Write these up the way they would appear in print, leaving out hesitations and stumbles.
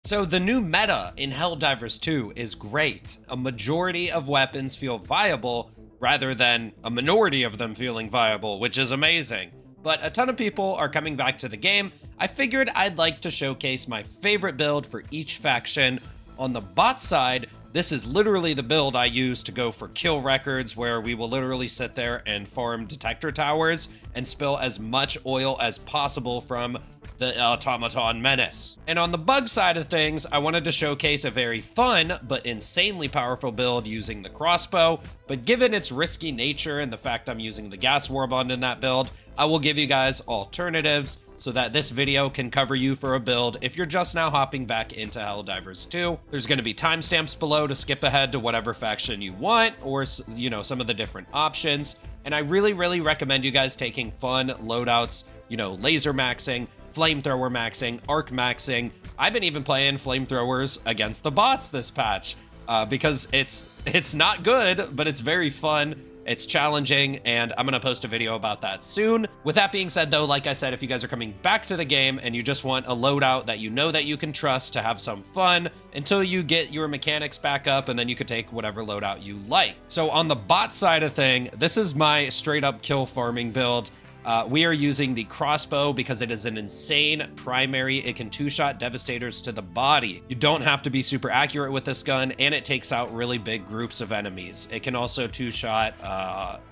So the new meta in Helldivers 2 is great. A majority of weapons feel viable rather than a minority of them feeling viable, which is amazing. But a ton of people are coming back to the game. I figured I'd like to showcase my favorite build for each faction. On the bot side, this is literally the build I use to go for kill records, where we will literally sit there and farm detector towers and spill as much oil as possible from the Automaton menace. And on the bug side of things, I wanted to showcase a very fun but insanely powerful build using the crossbow, but given its risky nature and the fact I'm using the gas warband in that build, I will give you guys alternatives so that this video can cover you for a build if you're just now hopping back into Helldivers 2. There's going to be timestamps below to skip ahead to whatever faction you want, or, you know, some of the different options. And I really recommend you guys taking fun loadouts, you know, laser maxing, flamethrower maxing, arc maxing. I've been even playing flamethrowers against the bots this patch because it's not good, but it's very fun. It's challenging, and I'm gonna post a video about that soon. With that being said though, like I said, if you guys are coming back to the game and you just want a loadout that you know that you can trust to have some fun until you get your mechanics back up, and then you could take whatever loadout you like. So on the bot side of thing, this is my straight up kill farming build. We are using the crossbow because it is an insane primary. It can two-shot devastators to the body. You don't have to be super accurate with this gun, and it takes out really big groups of enemies. It can also two-shot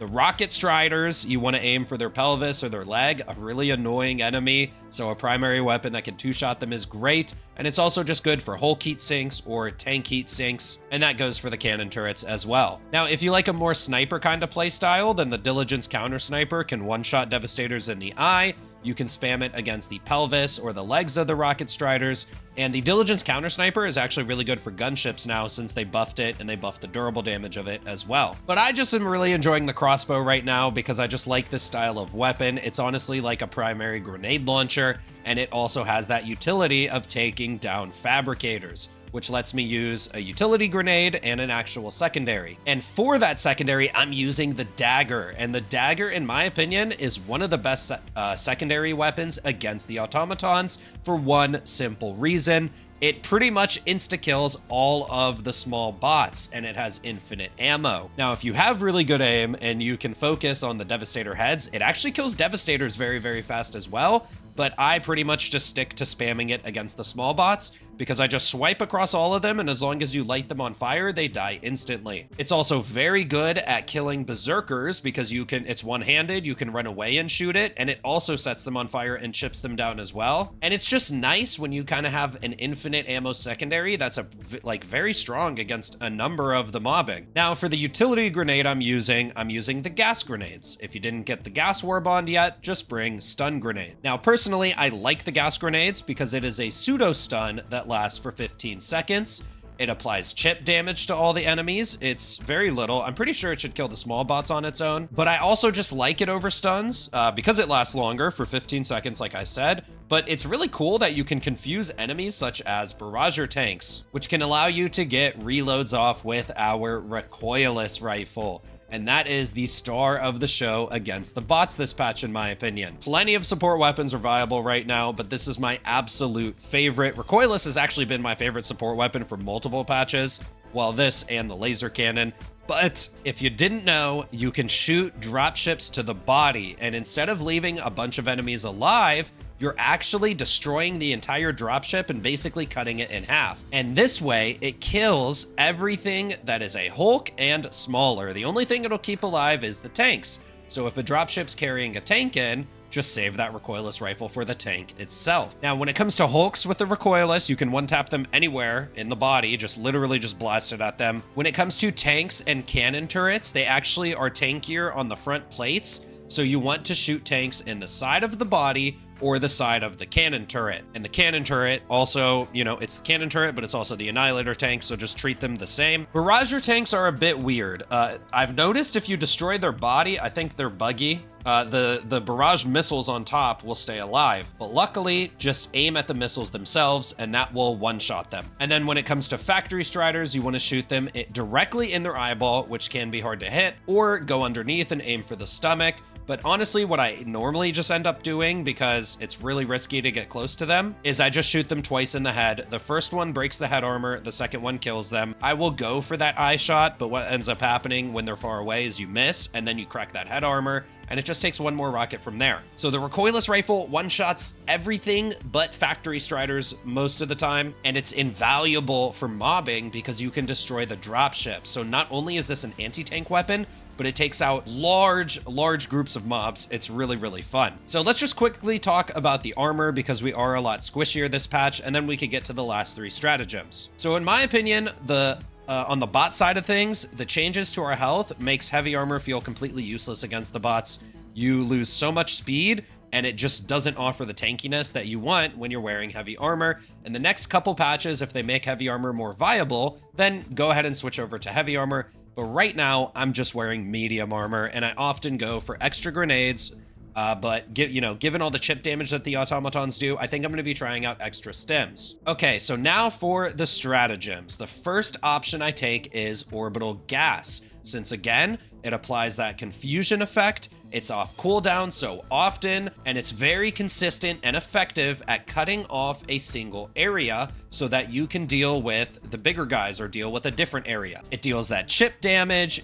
the rocket striders. You want to aim for their pelvis or their leg, a really annoying enemy. So a primary weapon that can two-shot them is great. And it's also just good for Hulk heat sinks or tank heat sinks, and that goes for the cannon turrets as well. Now, if you like a more sniper kind of play style, then the Diligence counter sniper can one-shot devastators in the eye. You can spam it against the pelvis or the legs of the rocket striders. And the Diligence counter sniper is actually really good for gunships now, since they buffed it and they buffed the durable damage of it as well. But I just am really enjoying the crossbow right now because I just like this style of weapon. It's honestly like a primary grenade launcher, and it also has that utility of taking down fabricators, which lets me use a utility grenade and an actual secondary. And for that secondary, I'm using the dagger. And the dagger, in my opinion, is one of the best secondary weapons against the automatons for one simple reason. It pretty much insta-kills all of the small bots, and it has infinite ammo. Now, if you have really good aim and you can focus on the Devastator heads, it actually kills Devastators very fast as well, but I pretty much just stick to spamming it against the small bots because I just swipe across all of them, and as long as you light them on fire, they die instantly. It's also very good at killing Berserkers because it's one-handed, you can run away and shoot it, and it also sets them on fire and chips them down as well. And it's just nice when you kind of have an infinite ammo secondary that's very strong against a number of the mobbing. Now, for the utility grenade I'm using the gas grenades. If you didn't get the gas warband yet, just bring stun grenade. Now, personally, I like the gas grenades because it is a pseudo stun that lasts for 15 seconds. It applies chip damage to all the enemies. It's very little. I'm pretty sure it should kill the small bots on its own, but I also just like it over stuns because it lasts longer for 15 seconds, like I said. But it's really cool that you can confuse enemies such as Barrager tanks, which can allow you to get reloads off with our Recoilless rifle. And that is the star of the show against the bots this patch, in my opinion. Plenty of support weapons are viable right now, but this is my absolute favorite. Recoilless has actually been my favorite support weapon for multiple patches, while this and the laser cannon. But if you didn't know, you can shoot dropships to the body, and instead of leaving a bunch of enemies alive, you're actually destroying the entire dropship and basically cutting it in half. And this way, it kills everything that is a Hulk and smaller. The only thing it'll keep alive is the tanks. So if a dropship's carrying a tank in, just save that Recoilless rifle for the tank itself. Now, when it comes to Hulks with the Recoilless, you can one-tap them anywhere in the body, literally just blast it at them. When it comes to tanks and cannon turrets, they actually are tankier on the front plates. So you want to shoot tanks in the side of the body or the side of the cannon turret. And the cannon turret also, it's the cannon turret, but it's also the Annihilator tank, so just treat them the same. Barrager tanks are a bit weird. I've noticed if you destroy their body, I think they're buggy. The barrage missiles on top will stay alive, but luckily just aim at the missiles themselves and that will one-shot them. And then when it comes to factory striders, you want to shoot them directly in their eyeball, which can be hard to hit, or go underneath and aim for the stomach. But honestly, what I normally just end up doing, because it's really risky to get close to them, is I just shoot them twice in the head. The first one breaks the head armor, the second one kills them. I will go for that eye shot, but what ends up happening when they're far away is you miss, and then you crack that head armor, and it just takes one more rocket from there. So the recoilless rifle one-shots everything but factory striders most of the time, and it's invaluable for mobbing because you can destroy the dropship. So not only is this an anti-tank weapon, but it takes out large groups of mobs. It's really, really fun. So let's just quickly talk about the armor because we are a lot squishier this patch, and then we could get to the last 3 stratagems. So in my opinion, on the bot side of things, the changes to our health makes heavy armor feel completely useless against the bots. You lose so much speed, and it just doesn't offer the tankiness that you want when you're wearing heavy armor. In the next couple patches, if they make heavy armor more viable, then go ahead and switch over to heavy armor. But right now, I'm just wearing medium armor, and I often go for extra grenades. But given all the chip damage that the automatons do, I think I'm going to be trying out extra stems. Okay, so now for the stratagems. The first option I take is orbital gas, since again, it applies that confusion effect. It's off cooldown so often, and it's very consistent and effective at cutting off a single area so that you can deal with the bigger guys or deal with a different area. It deals that chip damage.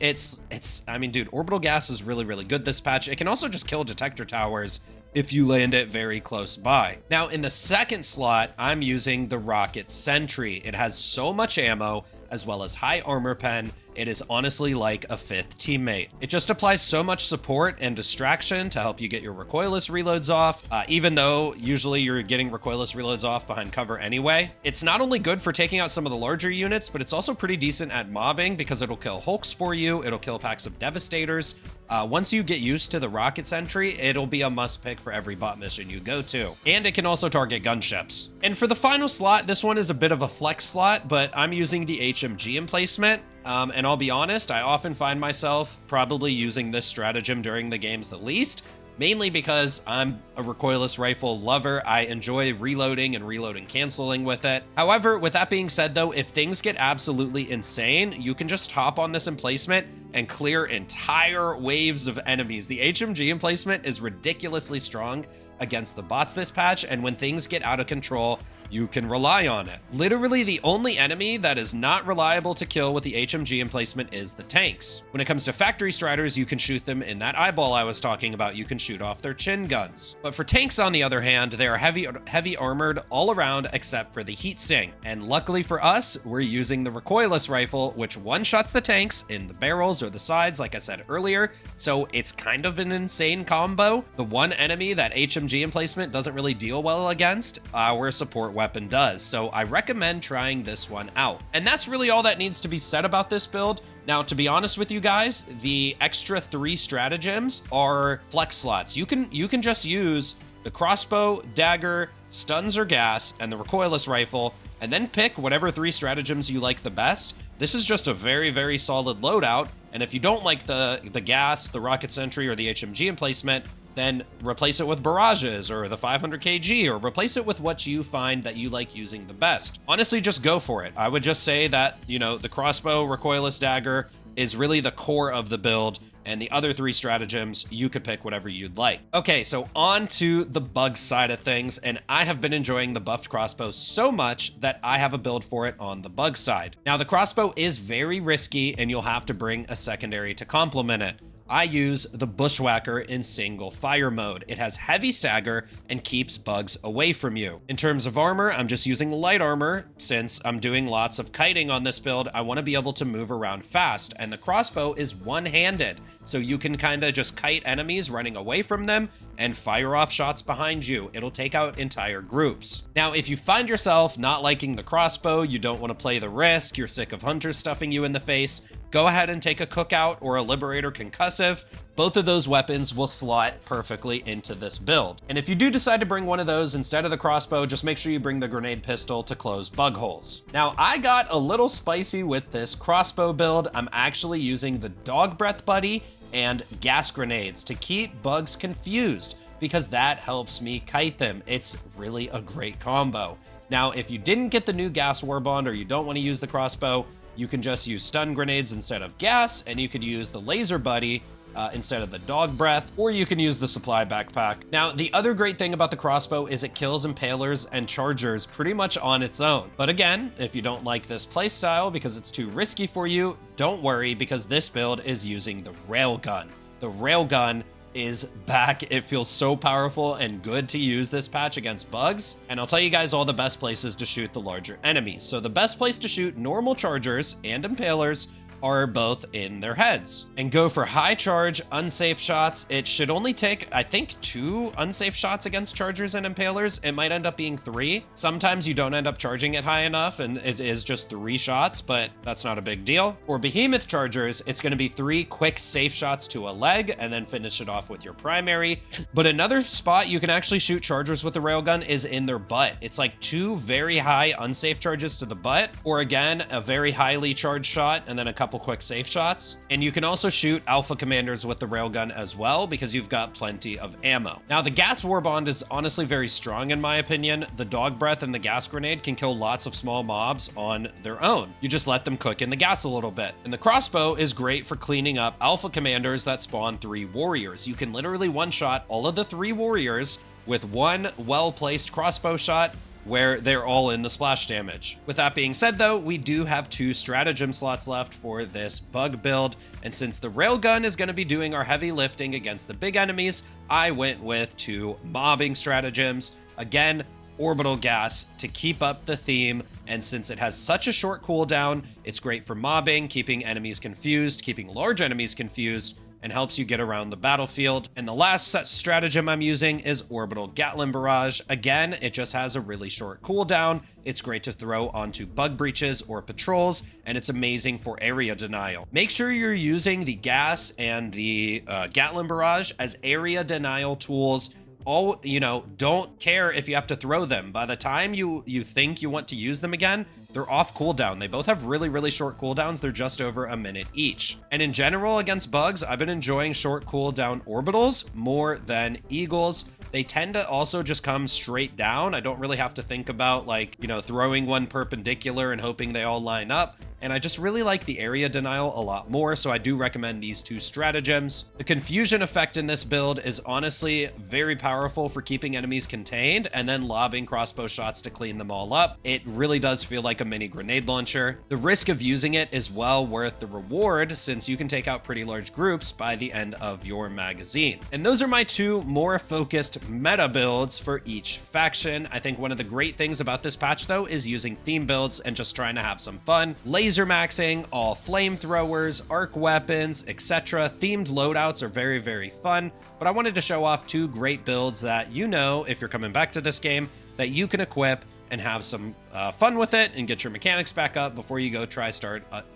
I mean, dude, orbital gas is really, really good this patch. It can also just kill detector towers if you land it very close by. Now, in the second slot, I'm using the rocket sentry. It has so much ammo, as well as high armor pen. It is honestly like a 5th teammate. It just applies so much support and distraction to help you get your recoilless reloads off, even though usually you're getting recoilless reloads off behind cover anyway. It's not only good for taking out some of the larger units, but it's also pretty decent at mobbing because it'll kill hulks for you. It'll kill packs of devastators. Once you get used to the rocket sentry, it'll be a must pick for every bot mission you go to. And it can also target gunships. And for the final slot, this one is a bit of a flex slot, but I'm using the HMG emplacement. And I'll be honest, I often find myself probably using this stratagem during the games the least, mainly because I'm a recoilless rifle lover. I enjoy reloading and reloading canceling with it. However, with that being said though, if things get absolutely insane, you can just hop on this emplacement and clear entire waves of enemies. The HMG emplacement is ridiculously strong against the bots this patch, and when things get out of control, you can rely on it. Literally, the only enemy that is not reliable to kill with the HMG emplacement is the tanks. When it comes to factory striders, you can shoot them in that eyeball I was talking about. You can shoot off their chin guns. But for tanks, on the other hand, they are heavy armored all around except for the heat sink. And luckily for us, we're using the recoilless rifle, which one-shots the tanks in the barrels or the sides, like I said earlier. So it's kind of an insane combo. The one enemy that HMG emplacement doesn't really deal well against, our support weapon does. So I recommend trying this one out. And that's really all that needs to be said about this build. Now, to be honest with you guys, the extra 3 stratagems are flex slots. You can just use the crossbow, dagger, stuns or gas, and the recoilless rifle, and then pick whatever 3 stratagems you like the best. This is just a very, very solid loadout. And if you don't like the gas, the rocket sentry, or the HMG emplacement, then replace it with barrages or the 500 kg, or replace it with what you find that you like using the best. Honestly, just go for it. I would just say that, the crossbow, recoilless dagger is really the core of the build, and the other 3 stratagems, you could pick whatever you'd like. Okay, so on to the bug side of things, and I have been enjoying the buffed crossbow so much that I have a build for it on the bug side. Now, the crossbow is very risky, and you'll have to bring a secondary to complement it. I use the Bushwhacker in single fire mode. It has heavy stagger and keeps bugs away from you. In terms of armor, I'm just using light armor. Since I'm doing lots of kiting on this build, I want to be able to move around fast, and the crossbow is one-handed, so you can kind of just kite enemies running away from them and fire off shots behind you. It'll take out entire groups. Now, if you find yourself not liking the crossbow, you don't want to play the risk, you're sick of hunters stuffing you in the face, go ahead and take a cookout or a liberator concussive. Both of those weapons will slot perfectly into this build. And if you do decide to bring one of those instead of the crossbow, just make sure you bring the grenade pistol to close bug holes. Now, I got a little spicy with this crossbow build. I'm actually using the dog breath buddy and gas grenades to keep bugs confused, because that helps me kite them. It's really a great combo. Now, if you didn't get the new gas warbond, or you don't want to use the crossbow, you can just use stun grenades instead of gas, and you could use the laser buddy instead of the dog breath, or you can use the supply backpack. Now, the other great thing about the crossbow is it kills impalers and chargers pretty much on its own. But again, if you don't like this playstyle because it's too risky for you, don't worry, because this build is using the railgun. The railgun is back. It feels so powerful and good to use this patch against bugs. And I'll tell you guys all the best places to shoot the larger enemies. So the best place to shoot normal chargers and impalers are both in their heads. And go for high charge, unsafe shots. It should only take, I think, 2 unsafe shots against chargers and impalers. It might end up being 3. Sometimes you don't end up charging it high enough and it is just 3 shots, but that's not a big deal. For behemoth chargers, it's gonna be 3 quick safe shots to a leg and then finish it off with your primary. But another spot you can actually shoot chargers with the railgun is in their butt. It's like 2 very high unsafe charges to the butt, or again, a very highly charged shot and then a couple quick safe shots. And you can also shoot alpha commanders with the railgun as well, because you've got plenty of ammo. Now, the gas warbond is honestly very strong in my opinion. The dog breath and the gas grenade can kill lots of small mobs on their own. You just let them cook in the gas a little bit. And the crossbow is great for cleaning up alpha commanders that spawn 3 warriors. You can literally one-shot all of the 3 warriors with one well-placed crossbow shot, where they're all in the splash damage. With that being said though, we do have 2 stratagem slots left for this bug build, and since the railgun is going to be doing our heavy lifting against the big enemies, I went with 2 mobbing stratagems. Again, orbital gas to keep up the theme, and since it has such a short cooldown, it's great for mobbing, keeping enemies confused, keeping large enemies confused, and helps you get around the battlefield. And the last stratagem I'm using is Orbital Gatling Barrage. Again, it just has a really short cooldown. It's great to throw onto bug breaches or patrols, and it's amazing for area denial. Make sure you're using the gas and the Gatling Barrage as area denial tools. Don't care if you have to throw them. By the time you think you want to use them again, they're off cooldown. They both have really, really short cooldowns. They're just over a minute each. And in general, against bugs, I've been enjoying short cooldown orbitals more than eagles. They tend to also just come straight down. I don't really have to think about throwing one perpendicular and hoping they all line up. And I just really like the area denial a lot more, so I do recommend these 2 stratagems. The confusion effect in this build is honestly very powerful for keeping enemies contained and then lobbing crossbow shots to clean them all up. It really does feel like a mini grenade launcher. The risk of using it is well worth the reward, since you can take out pretty large groups by the end of your magazine. And those are my 2 more focused meta builds for each faction. I think one of the great things about this patch though is using theme builds and just trying to have some fun. Laser maxing, all flamethrowers, arc weapons, etc. Themed loadouts are very, very fun, but I wanted to show off 2 great builds that if you're coming back to this game, that you can equip and have some fun with it and get your mechanics back up before you go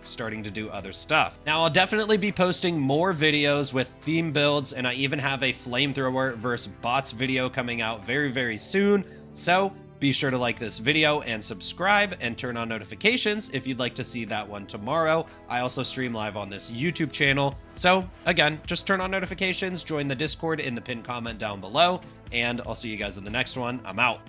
starting to do other stuff. Now, I'll definitely be posting more videos with theme builds, and I even have a flamethrower versus bots video coming out very, very soon. So be sure to like this video and subscribe and turn on notifications if you'd like to see that one tomorrow. I also stream live on this YouTube channel. So again, just turn on notifications, join the Discord in the pinned comment down below, and I'll see you guys in the next one. I'm out.